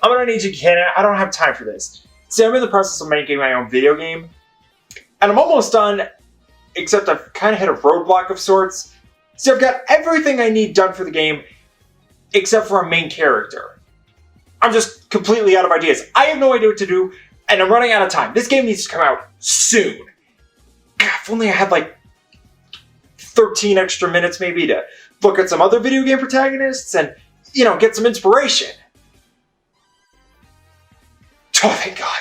I'm gonna need you to get it. I don't have time for this. See, I'm in the process of making my own video game, and I'm almost done, except I've kind of hit a roadblock of sorts. See, I've got everything I need done for the game, except for a main character. I'm just completely out of ideas. I have no idea what to do, and I'm running out of time. This game needs to come out soon. God, if only I had like 13 extra minutes maybe to look at some other video game protagonists and, you know, get some inspiration. Oh, thank God.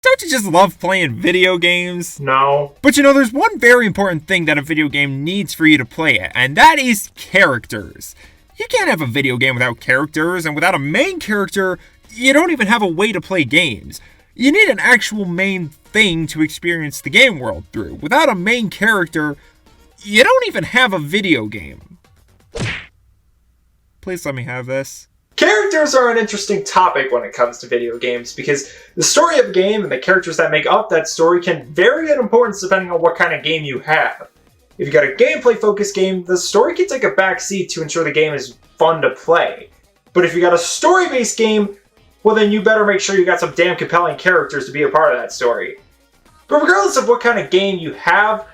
Don't you just love playing video games? No. But you know, there's one very important thing that a video game needs for you to play it, and that is characters. You can't have a video game without characters, and without a main character, you don't even have a way to play games. You need an actual main thing to experience the game world through. Without a main character, you don't even have a video game. Please let me have this. Characters are an interesting topic when it comes to video games because the story of a game and the characters that make up that story can vary in importance depending on what kind of game you have. If you got a gameplay-focused game, the story can take a backseat to ensure the game is fun to play. But if you got a story-based game, well then you better make sure you got some damn compelling characters to be a part of that story. But regardless of what kind of game you have,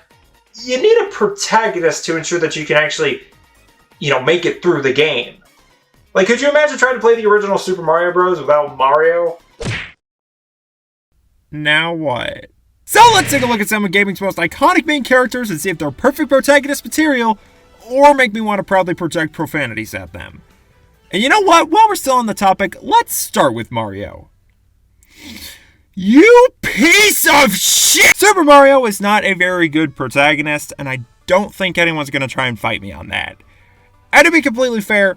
you need a protagonist to ensure that you can actually, you know, make it through the game. Like, could you imagine trying to play the original Super Mario Bros. Without Mario? Now what? So let's take a look at some of gaming's most iconic main characters and see if they're perfect protagonist material, or make me want to proudly project profanities at them. And you know what? While we're still on the topic, let's start with Mario. You piece of shit! Super Mario is not a very good protagonist, and I don't think anyone's gonna try and fight me on that. And to be completely fair,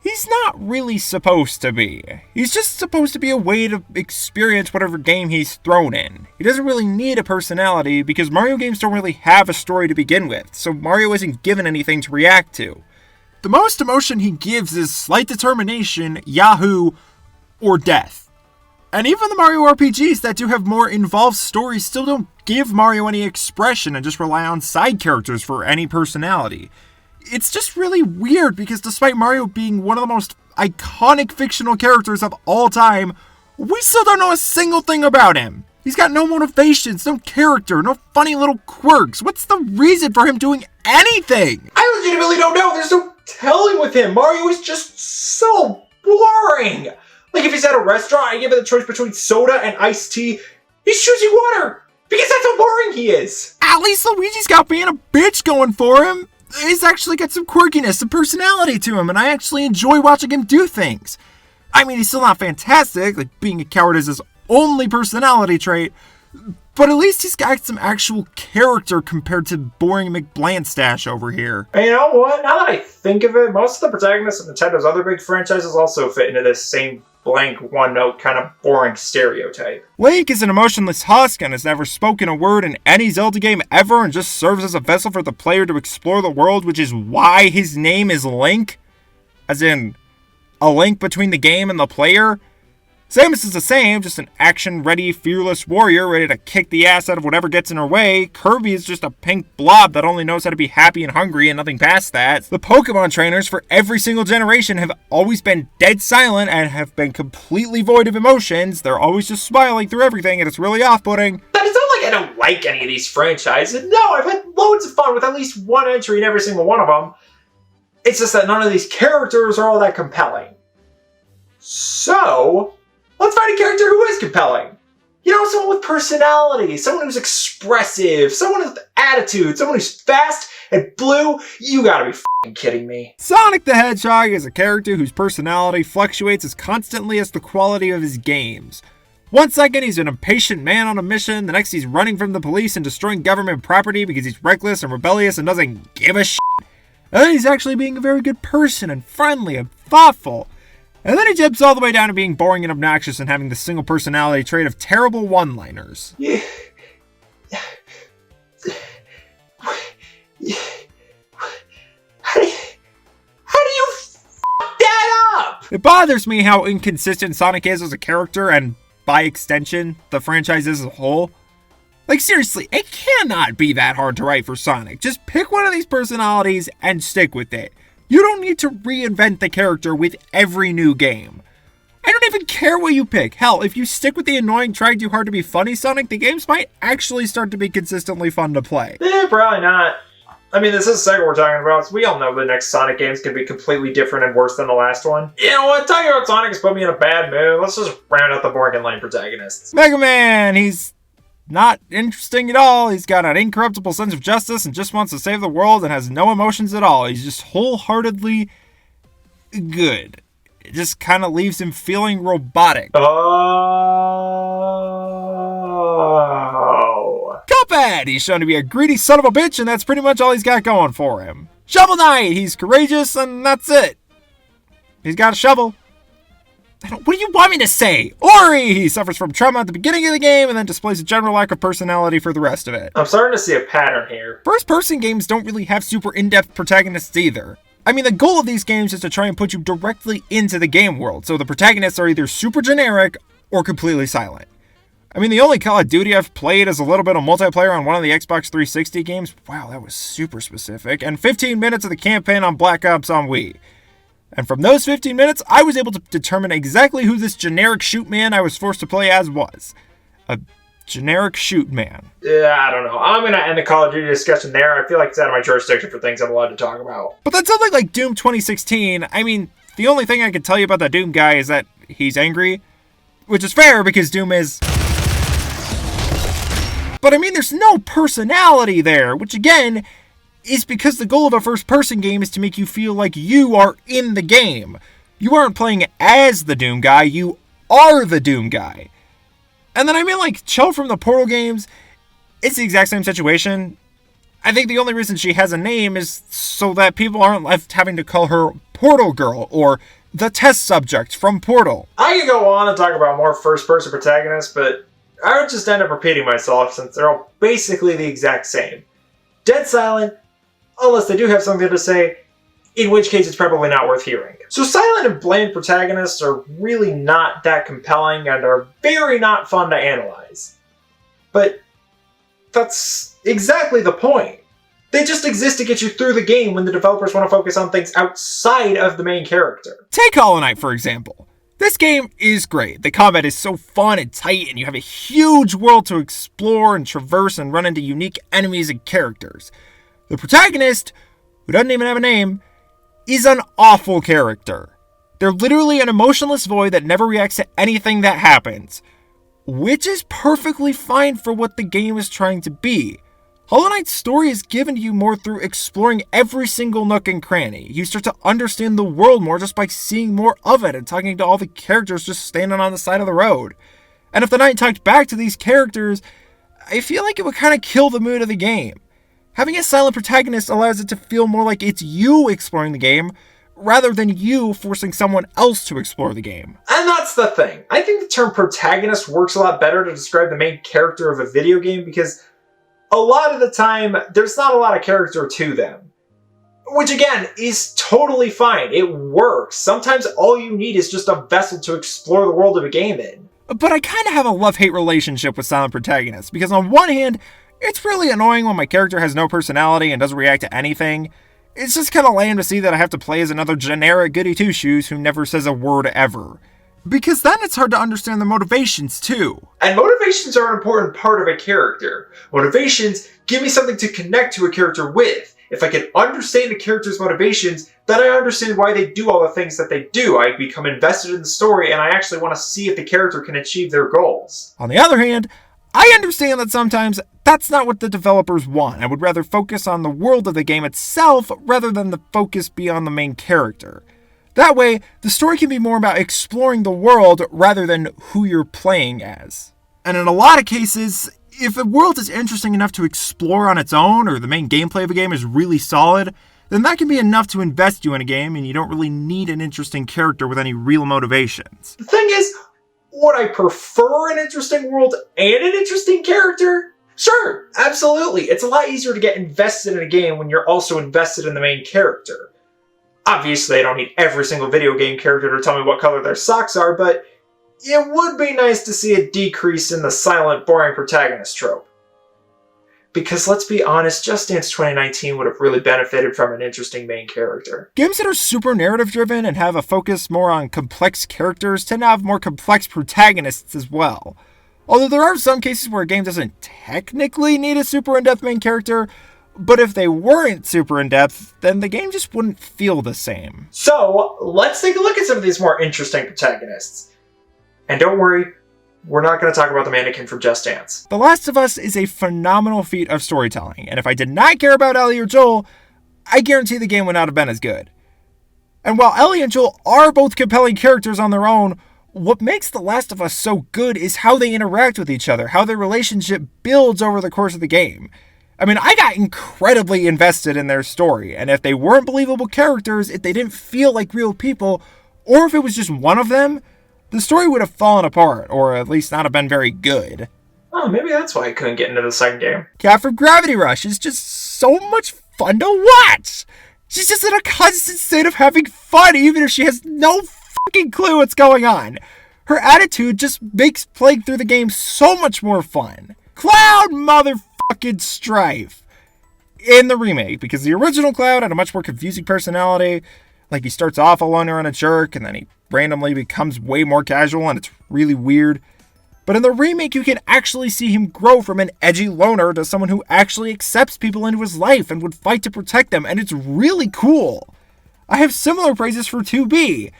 he's not really supposed to be. He's just supposed to be a way to experience whatever game he's thrown in. He doesn't really need a personality because Mario games don't really have a story to begin with, so Mario isn't given anything to react to. The most emotion he gives is slight determination, Yahoo, or death. And even the Mario RPGs that do have more involved stories still don't give Mario any expression and just rely on side characters for any personality. It's just really weird because despite Mario being one of the most iconic fictional characters of all time, we still don't know a single thing about him. He's got no motivations, no character, no funny little quirks. What's the reason for him doing anything? I legitimately don't know. There's no telling with him. Mario is just so boring. Like, if he's at a restaurant and give it the choice between soda and iced tea, he's choosing water because that's how boring he is. At least Luigi's got being a bitch going for him. He's actually got some quirkiness, some personality to him, and I actually enjoy watching him do things. I mean, he's still not fantastic, like being a coward is his only personality trait, but at least he's got some actual character compared to boring McBlandstash over here. And you know what? Now that I think of it, most of the protagonists of Nintendo's other big franchises also fit into this same blank, one-note, kind of boring stereotype. Link is an emotionless husk and has never spoken a word in any Zelda game ever and just serves as a vessel for the player to explore the world, which is why his name is Link. As in, a link between the game and the player. Samus is the same, just an action-ready, fearless warrior ready to kick the ass out of whatever gets in her way. Kirby is just a pink blob that only knows how to be happy and hungry and nothing past that. The Pokemon trainers for every single generation have always been dead silent and have been completely void of emotions. They're always just smiling through everything and it's really off-putting. But it's not like I don't like any of these franchises. No, I've had loads of fun with at least one entry in every single one of them. It's just that none of these characters are all that compelling. So, let's find a character who is compelling. You know, someone with personality, someone who's expressive, someone with attitude, someone who's fast and blue. You gotta be f***ing kidding me. Sonic the Hedgehog is a character whose personality fluctuates as constantly as the quality of his games. One second he's an impatient man on a mission, the next he's running from the police and destroying government property because he's reckless and rebellious and doesn't give a shit. And then he's actually being a very good person and friendly and thoughtful. And then he dips all the way down to being boring and obnoxious and having the single personality trait of terrible one-liners. Yeah. How do you f*** that up? It bothers me how inconsistent Sonic is as a character and, by extension, the franchise is as a whole. Like seriously, it cannot be that hard to write for Sonic. Just pick one of these personalities and stick with it. You don't need to reinvent the character with every new game. I don't even care what you pick. Hell, if you stick with the annoying trying too hard to be funny Sonic, the games might actually start to be consistently fun to play. Probably not. I mean, this is the second we're talking about, so we all know the next Sonic games can be completely different and worse than the last one. You know what? Talking about Sonic has put me in a bad mood. Let's just round out the boring and lame protagonists. Mega Man, he's not interesting at all. He's got an incorruptible sense of justice and just wants to save the world and has no emotions at all. He's just wholeheartedly good. It just kind of leaves him feeling robotic. Oh. Cuphead! He's shown to be a greedy son of a bitch, and that's pretty much all he's got going for him. Shovel Knight! He's courageous, and that's it. He's got a shovel. What do you want me to say? Ori! He suffers from trauma at the beginning of the game, and then displays a general lack of personality for the rest of it. I'm starting to see a pattern here. First-person games don't really have super in-depth protagonists either. I mean, the goal of these games is to try and put you directly into the game world, so the protagonists are either super generic or completely silent. I mean, the only Call of Duty I've played is a little bit of multiplayer on one of the Xbox 360 games. Wow, that was super specific. And 15 minutes of the campaign on Black Ops on Wii. And from those 15 minutes, I was able to determine exactly who this generic shoot man I was forced to play as was. A generic shoot man. Yeah, I don't know. I'm going to end the Call of Duty discussion there. I feel like it's out of my jurisdiction for things I'm allowed to talk about. But that's something like Doom 2016. I mean, the only thing I can tell you about that Doom guy is that he's angry. Which is fair because Doom is... But I mean, there's no personality there, which again, is because the goal of a first-person game is to make you feel like you are in the game. You aren't playing as the Doom guy, you are the Doom guy. And then I mean, like, Chell from the Portal games, it's the exact same situation. I think the only reason she has a name is so that people aren't left having to call her Portal Girl, or the test subject from Portal. I could go on and talk about more first-person protagonists, but I would just end up repeating myself since they're all basically the exact same. Dead silent, unless they do have something to say, in which case it's probably not worth hearing. So silent and bland protagonists are really not that compelling and are very not fun to analyze. But that's exactly the point. They just exist to get you through the game when the developers want to focus on things outside of the main character. Take Hollow Knight, for example. This game is great. The combat is so fun and tight, and you have a huge world to explore and traverse and run into unique enemies and characters. The protagonist, who doesn't even have a name, is an awful character. They're literally an emotionless void that never reacts to anything that happens, which is perfectly fine for what the game is trying to be. Hollow Knight's story is given to you more through exploring every single nook and cranny. You start to understand the world more just by seeing more of it and talking to all the characters just standing on the side of the road. And if the knight talked back to these characters, I feel like it would kind of kill the mood of the game. Having a silent protagonist allows it to feel more like it's you exploring the game, rather than you forcing someone else to explore the game. And that's the thing. I think the term protagonist works a lot better to describe the main character of a video game because a lot of the time, there's not a lot of character to them. Which again, is totally fine. It works. Sometimes all you need is just a vessel to explore the world of a game in. But I kind of have a love-hate relationship with silent protagonists, because on one hand, it's really annoying when my character has no personality and doesn't react to anything. It's just kind of lame to see that I have to play as another generic goody-two-shoes who never says a word ever. Because then it's hard to understand the motivations, too. And motivations are an important part of a character. Motivations give me something to connect to a character with. If I can understand a character's motivations, then I understand why they do all the things that they do. I become invested in the story, and I actually want to see if the character can achieve their goals. On the other hand, I understand that sometimes that's not what the developers want. I would rather focus on the world of the game itself, rather than the focus be on the main character. That way, the story can be more about exploring the world rather than who you're playing as. And in a lot of cases, if a world is interesting enough to explore on its own, or the main gameplay of a game is really solid, then that can be enough to invest you in a game, and you don't really need an interesting character with any real motivations. The thing is, would I prefer an interesting world and an interesting character? Sure, absolutely. It's a lot easier to get invested in a game when you're also invested in the main character. Obviously, I don't need every single video game character to tell me what color their socks are, but it would be nice to see a decrease in the silent, boring protagonist trope. Because let's be honest, Just Dance 2019 would have really benefited from an interesting main character. Games that are super narrative driven and have a focus more on complex characters tend to have more complex protagonists as well. Although there are some cases where a game doesn't technically need a super in-depth main character, but if they weren't super in-depth, then the game just wouldn't feel the same. So, let's take a look at some of these more interesting protagonists. And don't worry, we're not going to talk about the mannequin from Just Dance. The Last of Us is a phenomenal feat of storytelling, and if I did not care about Ellie or Joel, I guarantee the game would not have been as good. And while Ellie and Joel are both compelling characters on their own, what makes The Last of Us so good is how they interact with each other, how their relationship builds over the course of the game. I mean, I got incredibly invested in their story, and if they weren't believable characters, if they didn't feel like real people, or if it was just one of them, the story would have fallen apart, or at least not have been very good. Oh, maybe that's why I couldn't get into the second game. Cat from Gravity Rush is just so much fun to watch! She's just in a constant state of having fun, even if she has no fucking clue what's going on. Her attitude just makes playing through the game so much more fun. Cloud motherfucking Strife! In the remake, because the original Cloud had a much more confusing personality. Like, he starts off a loner and a jerk, and then he randomly becomes way more casual, and it's really weird. But in the remake, you can actually see him grow from an edgy loner to someone who actually accepts people into his life and would fight to protect them, and it's really cool. I have similar praises for 2B.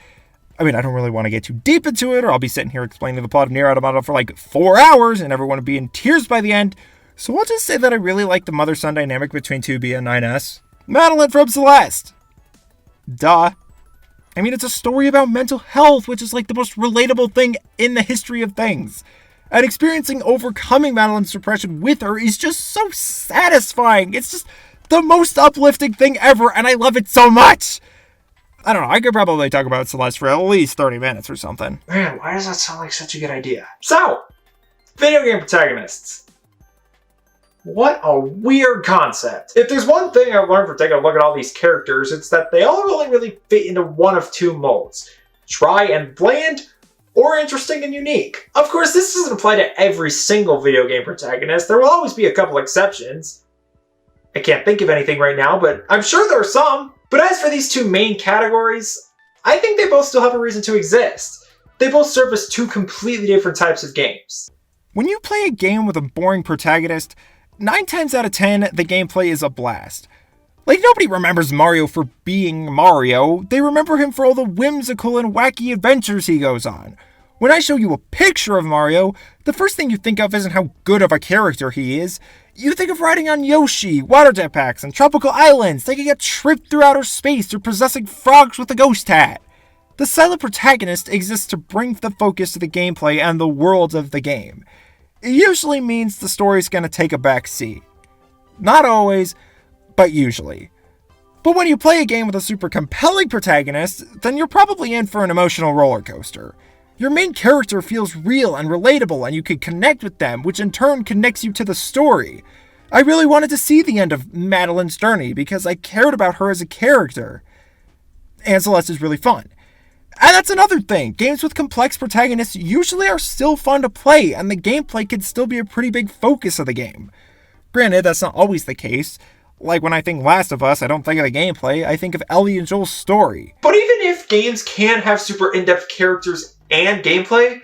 I mean, I don't really want to get too deep into it, or I'll be sitting here explaining the plot of Nier Automata for like 4 hours, and everyone would be in tears by the end. So I'll just say that I really like the mother-son dynamic between 2B and 9S. Madeline from Celeste. Duh. I mean, it's a story about mental health, which is like the most relatable thing in the history of things. And experiencing overcoming Madeline's depression with her is just so satisfying. It's just the most uplifting thing ever, and I love it so much. I don't know, I could probably talk about Celeste for at least 30 minutes or something. Man, why does that sound like such a good idea? So, video game protagonists. What a weird concept. If there's one thing I've learned from taking a look at all these characters, it's that they all only really fit into one of two molds. Dry and bland, or interesting and unique. Of course, this doesn't apply to every single video game protagonist. There will always be a couple exceptions. I can't think of anything right now, but I'm sure there are some. But as for these two main categories, I think they both still have a reason to exist. They both serve as two completely different types of games. When you play a game with a boring protagonist, 9 times out of 10, the gameplay is a blast. Like, nobody remembers Mario for being Mario. They remember him for all the whimsical and wacky adventures he goes on. When I show you a picture of Mario, the first thing you think of isn't how good of a character he is. You think of riding on Yoshi, water jetpacks, and tropical islands, taking a trip through outer space, or possessing frogs with a ghost hat. The silent protagonist exists to bring the focus to the gameplay and the world of the game. It usually means the story's going to take a back seat. Not always, but usually. But when you play a game with a super compelling protagonist, then you're probably in for an emotional roller coaster. Your main character feels real and relatable, and you can connect with them, which in turn connects you to the story. I really wanted to see the end of Madeline's journey because I cared about her as a character. And Celeste is really fun. And that's another thing. Games with complex protagonists usually are still fun to play, and the gameplay can still be a pretty big focus of the game. Granted, that's not always the case. Like when I think Last of Us, I don't think of the gameplay, I think of Ellie and Joel's story. But even if games can have super in-depth characters and gameplay,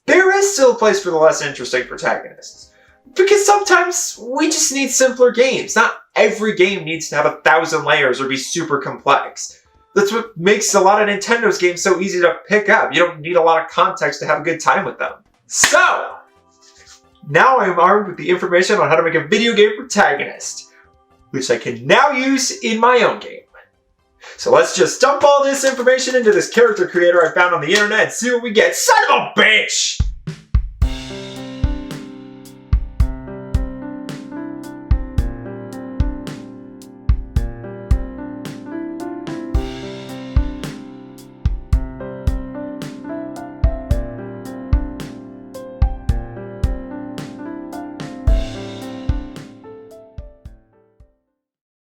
there is still a place for the less interesting protagonists. Because sometimes we just need simpler games. Not every game needs to have 1,000 layers or be super complex. That's what makes a lot of Nintendo's games so easy to pick up. You don't need a lot of context to have a good time with them. So, now I am armed with the information on how to make a video game protagonist, which I can now use in my own game. So let's just dump all this information into this character creator I found on the internet and see what we get. Son of a bitch!